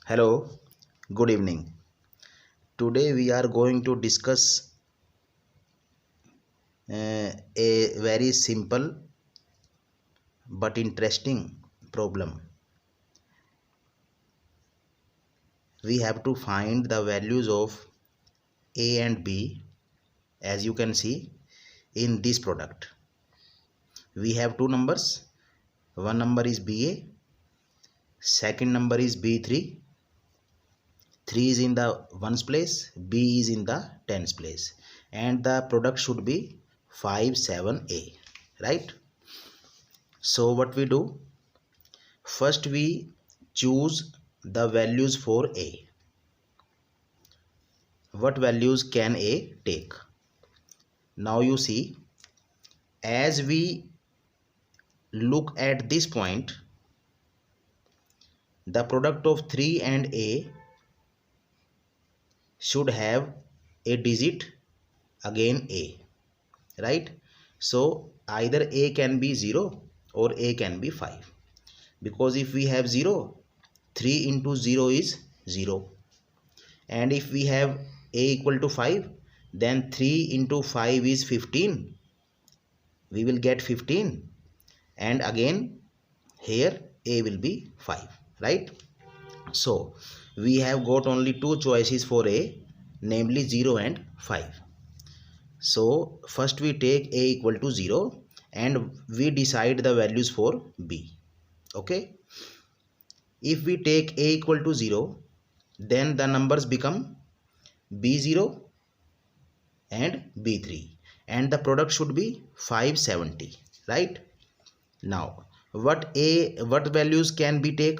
Hello, good evening. Today we are going to discuss a very simple but interesting problem. We have to find the values of A and B, as you can see in this product. We have two numbers. One number is BA, second number is B3. 3 is in the ones place, B is in the tens place, and the product should be 5 7A, right? So what we do, first we choose the values for A. What values can A take? Now you see, as we look at this point, the product of 3 and A should have a digit again A, right? So either A can be 0 or A can be 5, because if we have 0, 3 into 0 is 0, and if we have A equal to 5, then 3 into 5 is 15. We will get 15, and again here A will be 5, right? So we have got only two choices for A, namely 0 and 5. So first we take A equal to 0 and we decide the values for B. Okay, if we take A equal to 0, then the numbers become B0 and B3, and the product should be 570, right? Now what values can B take?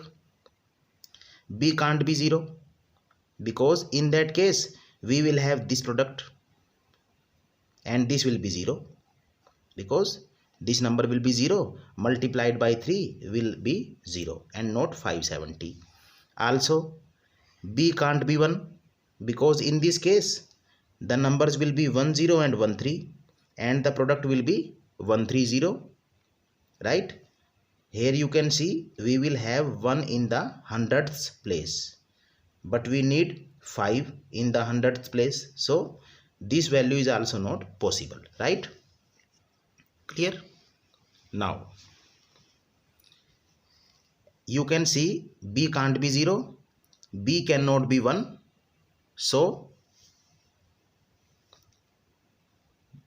B can't be 0, because in that case we will have this product and this will be 0, because this number will be 0 multiplied by 3 will be 0 and not 570. Also B can't be 1, because in this case the numbers will be 10 and 13 and the product will be 130, right? Here you can see we will have 1 in the hundredths place, but we need 5 in the hundredths place, so this value is also not possible, right? Clear? Now you can see B can't be 0, B cannot be 1, so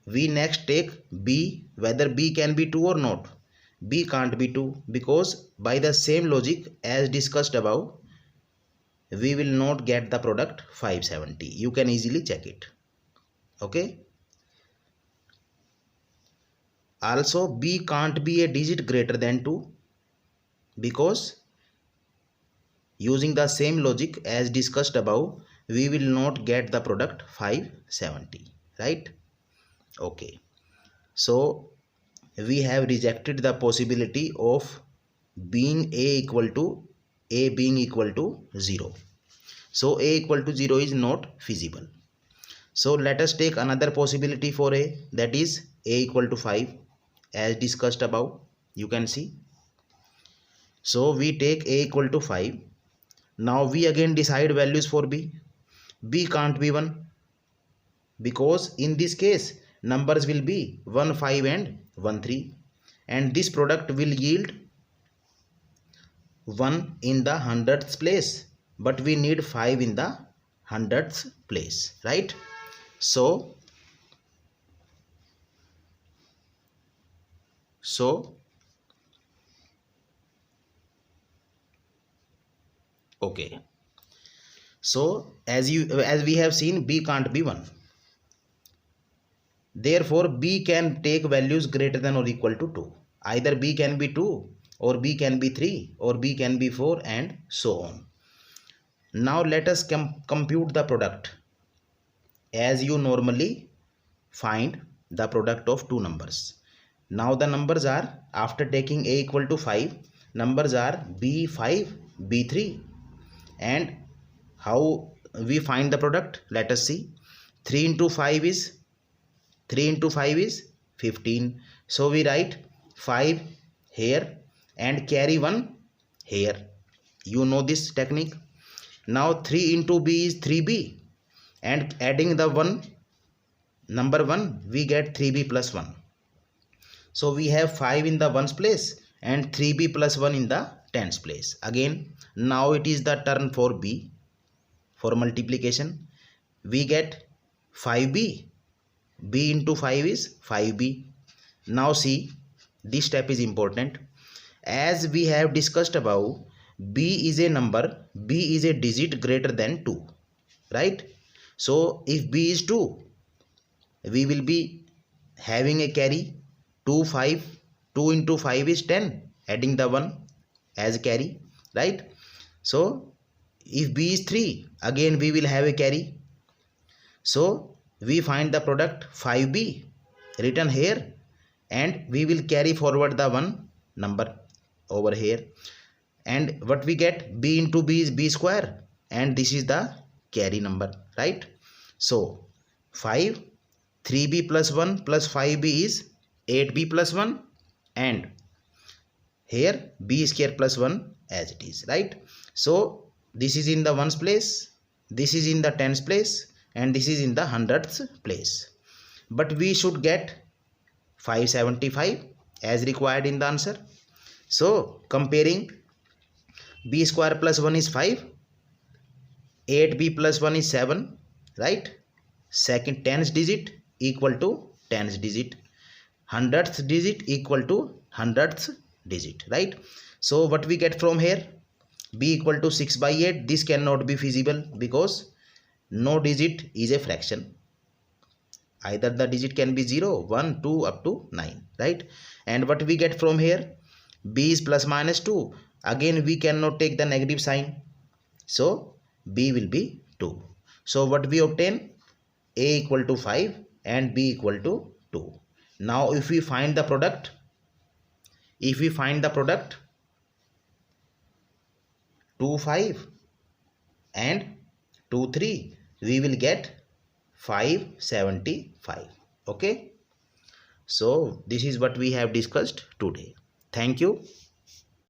we next take B, whether B can be 2 or not. B can't be 2, because by the same logic as discussed above, we will not get the product 570. You can easily check it. Okay. Also B can't be a digit greater than 2, because using the same logic as discussed above, we will not get the product 570, right? Okay, so we have rejected the possibility of being A being equal to 0. So A equal to 0 is not feasible. So let us take another possibility for A, that is A equal to 5, as discussed above. You can see. So we take A equal to 5. Now we again decide values for B. B can't be 1, because in this case numbers will be 1 5 and 1 3, and this product will yield 1 in the hundredths place, but we need 5 in the hundredths place, right? So okay, so as we have seen, B can't be 1. Therefore B can take values greater than or equal to 2. Either B can be 2, or B can be 3, or B can be 4, and so on. Now let us compute the product, as you normally find the product of two numbers. Now the numbers are, after taking A equal to 5, numbers are B5, B3, and how we find the product? Let us see. 3 into 5 is 15. So we write 5 here and carry 1 here. You know this technique. Now 3 into b is 3b, and adding the number 1 we get 3b plus 1. So we have 5 in the ones place and 3b plus 1 in the tens place. Again, now it is the turn for b. For multiplication, we get 5b. b into 5 is 5b. Now see, this step is important. As we have discussed above, b is a number, b is a digit greater than 2, right? So if b is 2, we will be having a carry 2 5. 2 into 5 is 10, adding the 1 as carry, right? So if b is 3, again we will have a carry. So we find the product 5b written here, and we will carry forward the one number over here, and what we get, b into b is b square, and this is the carry number, right? So 5, 3b plus 1 plus 5b is 8b plus 1, and here b square plus 1 as it is, right? So this is in the ones place, this is in the tens place, and this is in the hundredths place. But we should get 575 as required in the answer. So comparing, b square plus 1 is 5, 8b plus 1 is 7, right? Second tens digit equal to tens digit, hundredth digit equal to hundredth digit, right? So what we get from here, b equal to 6 by 8. This cannot be feasible because no digit is a fraction. Either the digit can be 0, 1, 2 up to 9, right? And what we get from here, b is plus minus 2. Again we cannot take the negative sign, so b will be 2. So what we obtain, a equal to 5 and b equal to 2. Now if we find the product, 2 5 and 2 3, we will get 575. Okay, so this is what we have discussed today. Thank you.